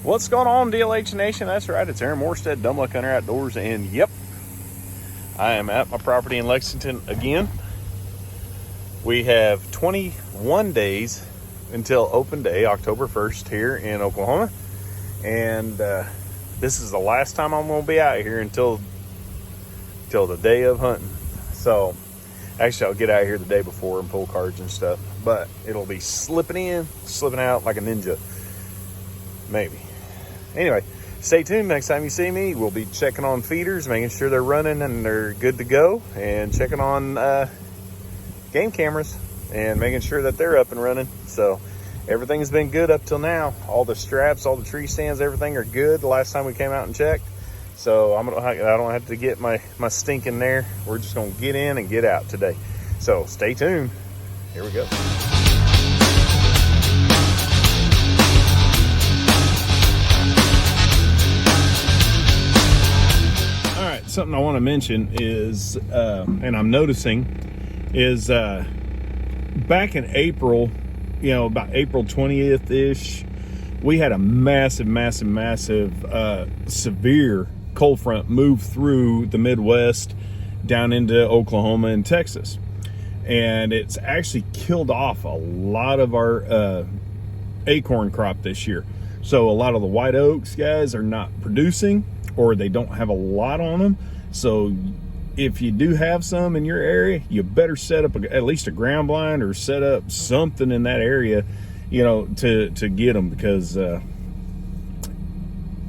What's going on, DLH Nation? That's right, it's Aaron Morstead, Dumb Luck Hunter Outdoors, and yep, I am at my property in Lexington again. We have 21 days until open day, October 1st, here in Oklahoma, and this is the last time I'm going to be out here until the day of hunting. So, actually, I'll get out here the day before and pull cards and stuff, but it'll be slipping in, slipping out like a ninja, maybe. Anyway, stay tuned. Next time you see me, we'll be checking on feeders, making sure they're running and they're good to go, and checking on game cameras and making sure that they're up and running. So everything's been good up till now. All the straps, all the tree stands, everything are good the last time we came out and checked. So I don't have to get my stink in there. We're just going to get in and get out today. So stay tuned. Here we go. Something I want to mention is, and I'm noticing, is back in April, about April 20th-ish, we had a massive severe cold front move through the Midwest down into Oklahoma and Texas. And it's actually killed off a lot of our acorn crop this year. So a lot of the white oaks, guys, are not producing, or they don't have a lot on them. So if you do have some in your area, you better set up at least a ground blind or set up something in that area, to get them, because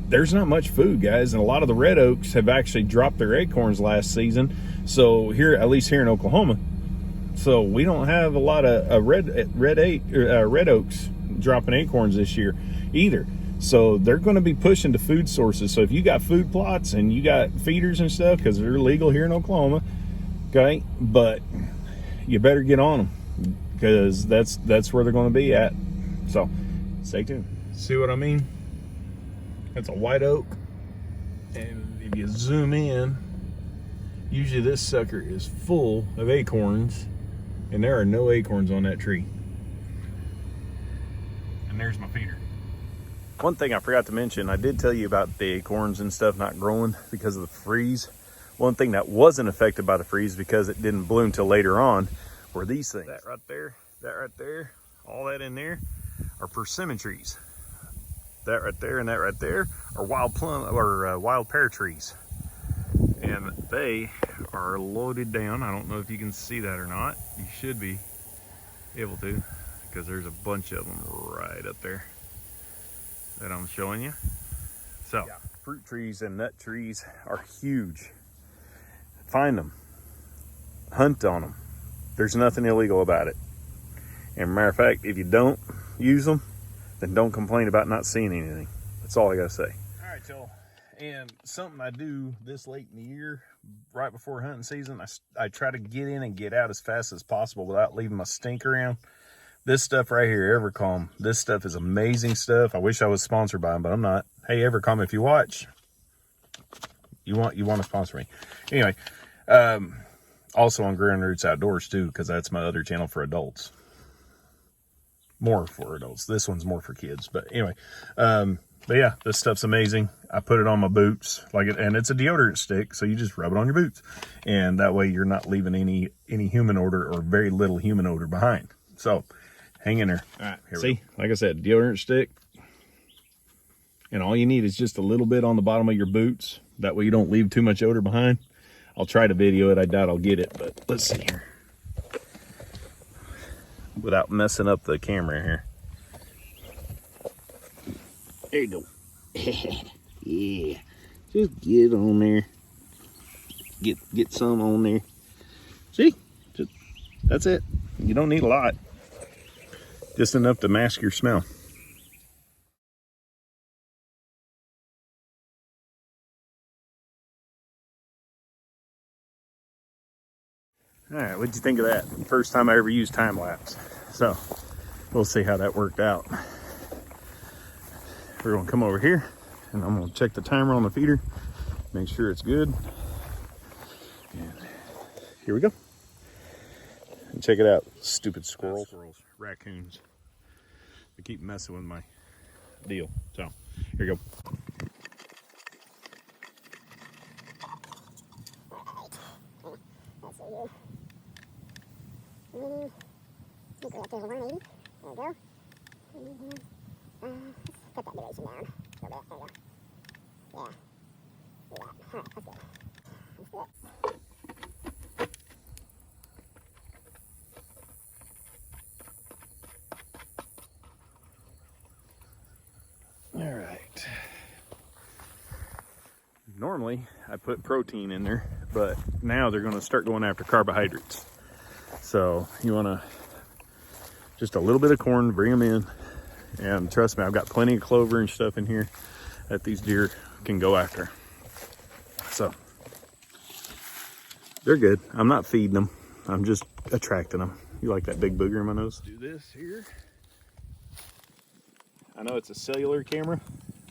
there's not much food, guys. And a lot of the red oaks have actually dropped their acorns last season. So at least here in Oklahoma, so we don't have a lot of red oaks dropping acorns this year either. So they're going to be pushing to food sources. So if you got food plots and you got feeders and stuff, because they're legal here in Oklahoma, okay, but you better get on them, because that's where they're going to be at. So stay tuned. See what I mean? That's a white oak, and if you zoom in, usually this sucker is full of acorns, and there are no acorns on that tree. And there's my feeder. One thing I forgot to mention, I did tell you about the acorns and stuff not growing because of the freeze. One thing that wasn't affected by the freeze, because it didn't bloom till later on, were these things. That right there, all that in there are persimmon trees. That right there and that right there are wild plum or wild pear trees. And they are loaded down. I don't know if you can see that or not. You should be able to, because there's a bunch of them right up there that I'm showing you. So yeah, fruit trees and nut trees are huge. Find them, hunt on them. There's nothing illegal about it. And matter of fact, if you don't use them, then don't complain about not seeing anything. That's all I gotta say. All right, y'all. And something I do this late in the year, right before hunting season, I try to get in and get out as fast as possible without leaving my stink around. This stuff right here, Evercalm, this stuff is amazing stuff. I wish I was sponsored by them, but I'm not. Hey, Evercalm, if you watch, you want to sponsor me. Anyway, also on Growing Roots Outdoors too, because that's my other channel for adults. More for adults. This one's more for kids. But anyway, but yeah, this stuff's amazing. I put it on my boots, and it's a deodorant stick, so you just rub it on your boots, and that way you're not leaving any human odor or very little human odor behind. So hang in there. All right, here we go. Like I said, deodorant stick. And all you need is just a little bit on the bottom of your boots. That way you don't leave too much odor behind. I'll try to video it. I doubt I'll get it, but let's see here. Without messing up the camera here. There you go. Yeah. Just get on there. Get some on there. See? That's it. You don't need a lot. Just enough to mask your smell. All right, what'd you think of that? First time I ever used Timelapse. So, we'll see how that worked out. We're gonna come over here, and I'm gonna check the timer on the feeder, make sure it's good. And here we go. And check it out, stupid squirrels, raccoons. They keep messing with my deal. So Here you go. Let's see here. We'll go up to 180. There we go. Let's cut that duration down a little bit. There we go. Yeah. Do that. All right, let's go. Let's do it. All right. Normally, I put protein in there, but now they're going to start going after carbohydrates. So you want to just a little bit of corn, bring them in, and trust me, I've got plenty of clover and stuff in here that these deer can go after. So they're good. I'm not feeding them. I'm just attracting them. You like that big booger in my nose? Do this here. I know it's a cellular camera,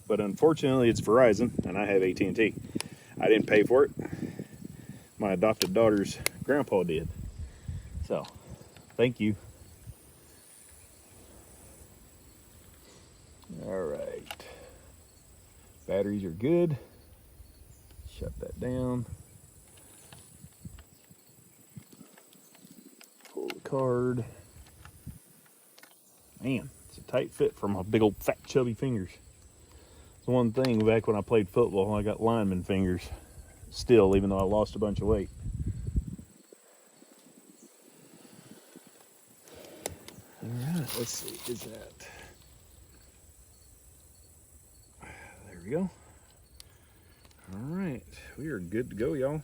but unfortunately it's Verizon and I have AT&T. I didn't pay for it. My adopted daughter's grandpa did. So, thank you. All right. Batteries are good. Shut that down. Pull the card. Man, it's a tight fit for my big old fat chubby fingers. It's one thing back when I played football, I got lineman fingers still, even though I lost a bunch of weight. All right, let's see, is that? There we go. All right, we are good to go, y'all.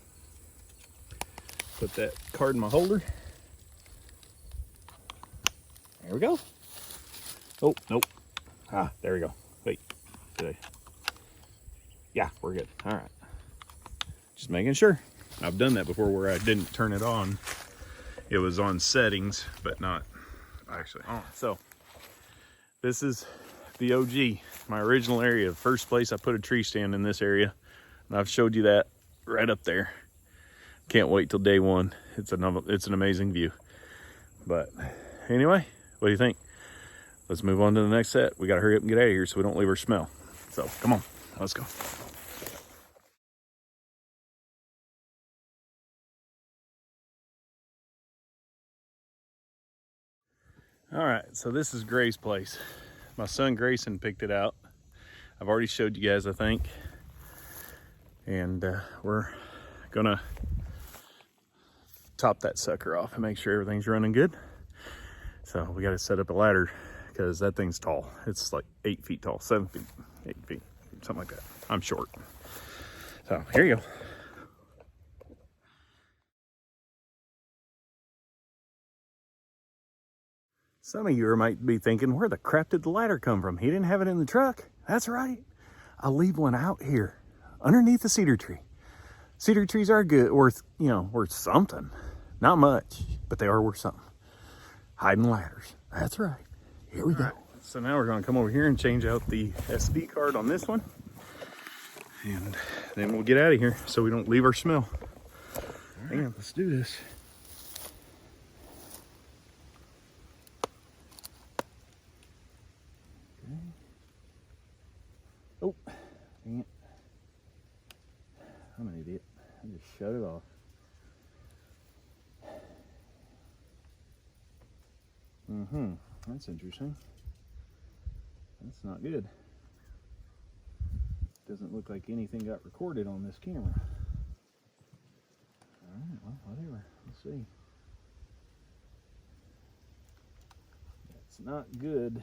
Put that card in my holder. There we go. Oh, nope. Ah, there we go. Wait, did I? Yeah, we're good. All right. Just making sure. I've done that before where I didn't turn it on. It was on settings, but not actually on. So, this is the OG, my original area. First place I put a tree stand in this area. And I've showed you that right up there. Can't wait till day one. It's an amazing view. But anyway, what do you think? Let's move on to the next set. We got to hurry up and get out of here so we don't leave our smell. So come on, let's go. All right, so this is Gray's place. My son Grayson picked it out. I've already showed you guys, I think. And we're gonna top that sucker off and make sure everything's running good. So we gotta set up a ladder because that thing's tall. It's like 8 feet tall, 7 feet, 8 feet, something like that. I'm short. So here you go. Some of you might be thinking, where the crap did the ladder come from? He didn't have it in the truck. That's right. I'll leave one out here underneath the cedar tree. Cedar trees are good, worth something. Not much, but they are worth something. Hiding ladders. That's right. Here we go. Right. So now we're gonna come over here and change out the SD card on this one. And then we'll get out of here so we don't leave our smell. All right, and let's do this. Okay. Oh, dang it. I'm an idiot. I just shut it off. That's interesting. That's not good. Doesn't look like anything got recorded on this camera. Alright, well, whatever. Let's see. That's not good.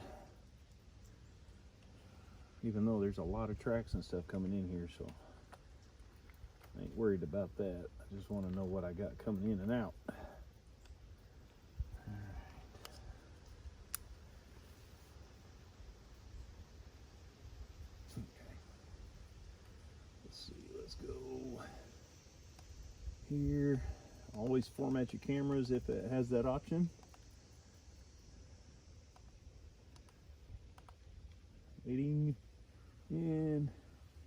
Even though there's a lot of tracks and stuff coming in here, so I ain't worried about that. I just want to know what I got coming in and out. Go here. Always format your cameras if it has that option. Waiting, and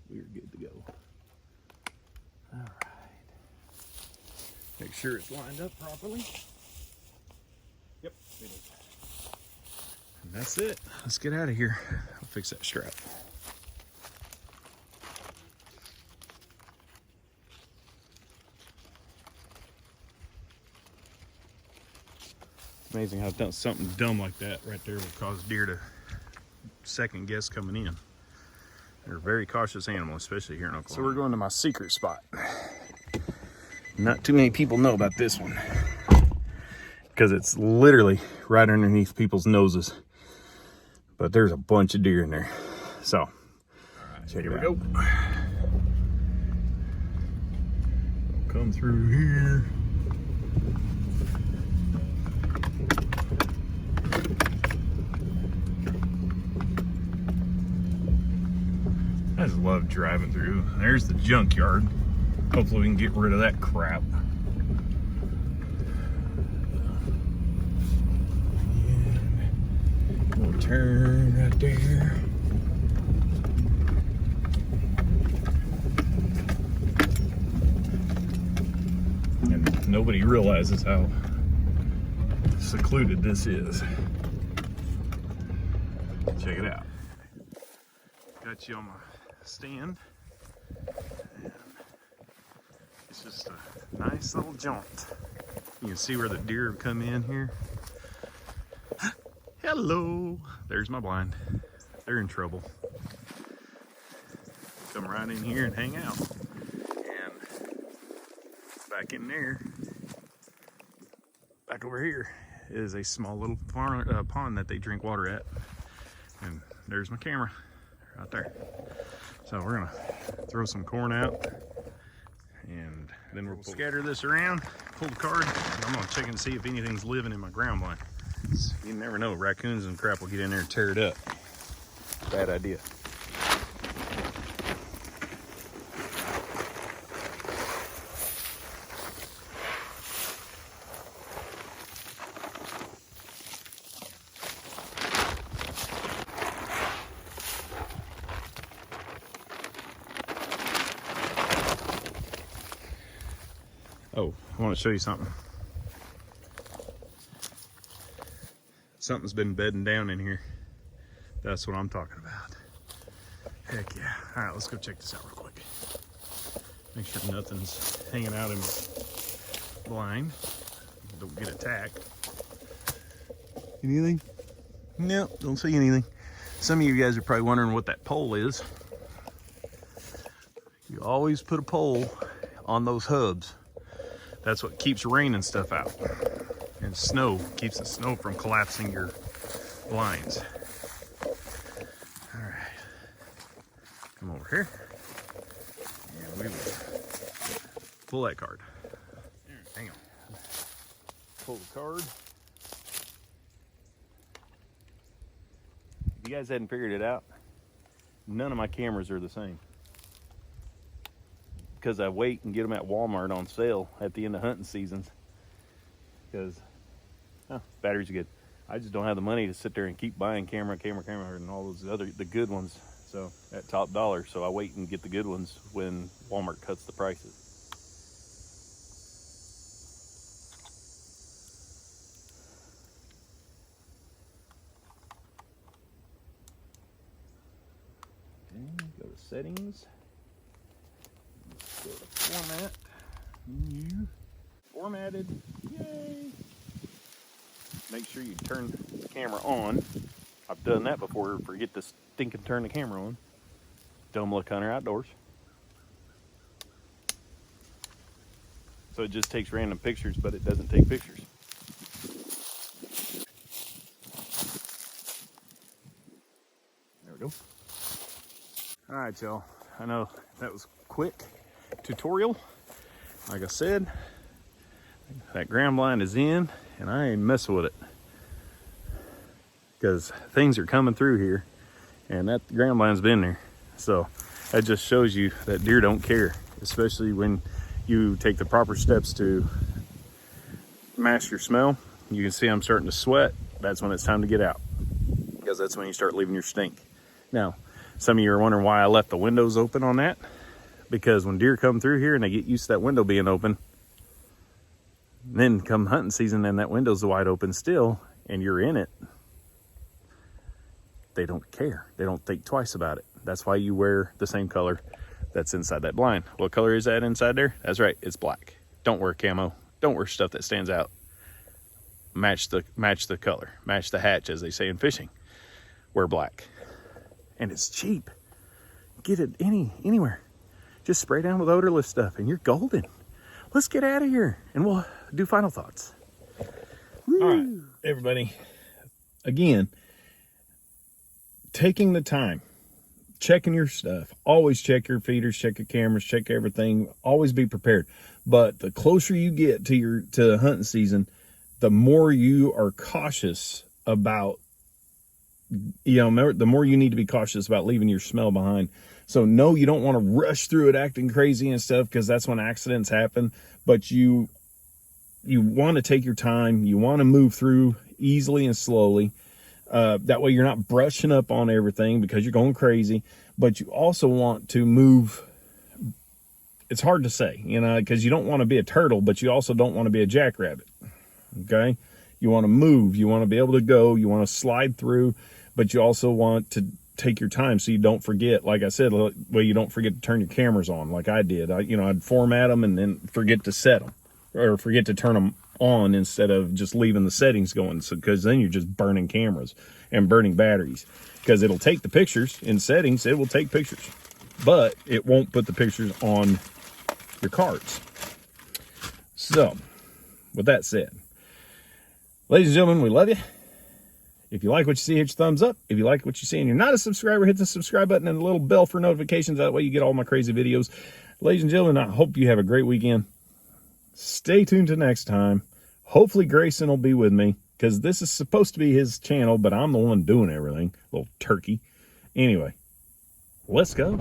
we're good to go. All right. Make sure it's lined up properly. Yep, it is. And that's it. Let's get out of here. I'll fix that strap. Amazing how something dumb like that right there will cause deer to second guess coming in. They're a very cautious animal, especially here in Oklahoma. So we're going to my secret spot. Not too many people know about this one because it's literally right underneath people's noses. But there's a bunch of deer in there. So, check it out. Go. Come through here. I just love driving through. There's the junkyard. Hopefully we can get rid of that crap. And we'll turn right there. And nobody realizes how secluded this is. Check it out. Got you on my stand. And it's just a nice little jaunt. You can see where the deer have come in here. Hello. There's my blind. They're in trouble. Come right in here and hang out. And back in there, back over here, is a small little pond that they drink water at. And there's my camera right there. So we're gonna throw some corn out and then we'll scatter this around, pull the card, and I'm gonna check and see if anything's living in my ground blind. You never know, raccoons and crap will get in there and tear it up. Bad idea. Oh, I want to show you something. Something's been bedding down in here. That's what I'm talking about. Heck yeah. All right, let's go check this out real quick. Make sure nothing's hanging out in my blind. Don't get attacked. Anything? No, don't see anything. Some of you guys are probably wondering what that pole is. You always put a pole on those hubs. That's what keeps rain and stuff out. And snow keeps the snow from collapsing your blinds. All right, come over here and we will pull that card. Hang on. Pull the card. If you guys hadn't figured it out, none of my cameras are the same. Because I wait and get them at Walmart on sale at the end of hunting seasons. Because, batteries are good. I just don't have the money to sit there and keep buying camera, and all those other, the good ones. So, at top dollar. So I wait and get the good ones when Walmart cuts the prices. Okay, go to settings. Go to format. New. Formatted. Yay! Make sure you turn the camera on. I've done that before. Forget to stink and turn the camera on. Dumb Luck Hunter Outdoors. So it just takes random pictures, but it doesn't take pictures. There we go. All right, y'all. I know that was quick tutorial. Like I said, that ground blind is in and I ain't messing with it because things are coming through here and that ground blind's been there. So that just shows you that deer don't care, especially when you take the proper steps to mask your smell. You can see I'm starting to sweat. That's when it's time to get out, because that's when you start leaving your stink. Now, some of you are wondering why I left the windows open on that. Because when deer come through here and they get used to that window being open, then come hunting season and that window's wide open still and you're in it, they don't care. They don't think twice about it. That's why you wear the same color that's inside that blind. What color is that inside there? That's right, it's black. Don't wear camo. Don't wear stuff that stands out. match the color, match the hatch, as they say in fishing. Wear black. And it's cheap. Get it anywhere. Just spray down with odorless stuff and you're golden. Let's get out of here and we'll do final thoughts. Woo. All right, everybody. Again, taking the time, checking your stuff. Always check your feeders, check your cameras, check everything. Always be prepared. But the closer you get to hunting season, the more you are cautious about, the more you need to be cautious about leaving your smell behind. So no, you don't want to rush through it acting crazy and stuff, because that's when accidents happen. But you want to take your time. You want to move through easily and slowly. That way you're not brushing up on everything because you're going crazy. But you also want to move. It's hard to say, because you don't want to be a turtle, but you also don't want to be a jackrabbit. Okay? You want to move. You want to be able to go. You want to slide through, but you also want to take your time so you don't forget. Like I said, you don't forget to turn your cameras on like I did. I'd format them and then forget to set them or forget to turn them on instead of just leaving the settings going. So, because then you're just burning cameras and burning batteries, because it'll take the pictures in settings. It will take pictures, but it won't put the pictures on your cards. So with that said, ladies and gentlemen, we love you. If you like what you see, hit your thumbs up. If you like what you see and you're not a subscriber, hit the subscribe button and the little bell for notifications. That way you get all my crazy videos. Ladies and gentlemen, I hope you have a great weekend. Stay tuned to next time. Hopefully Grayson will be with me, because this is supposed to be his channel, but I'm the one doing everything. Little turkey. Anyway, let's go.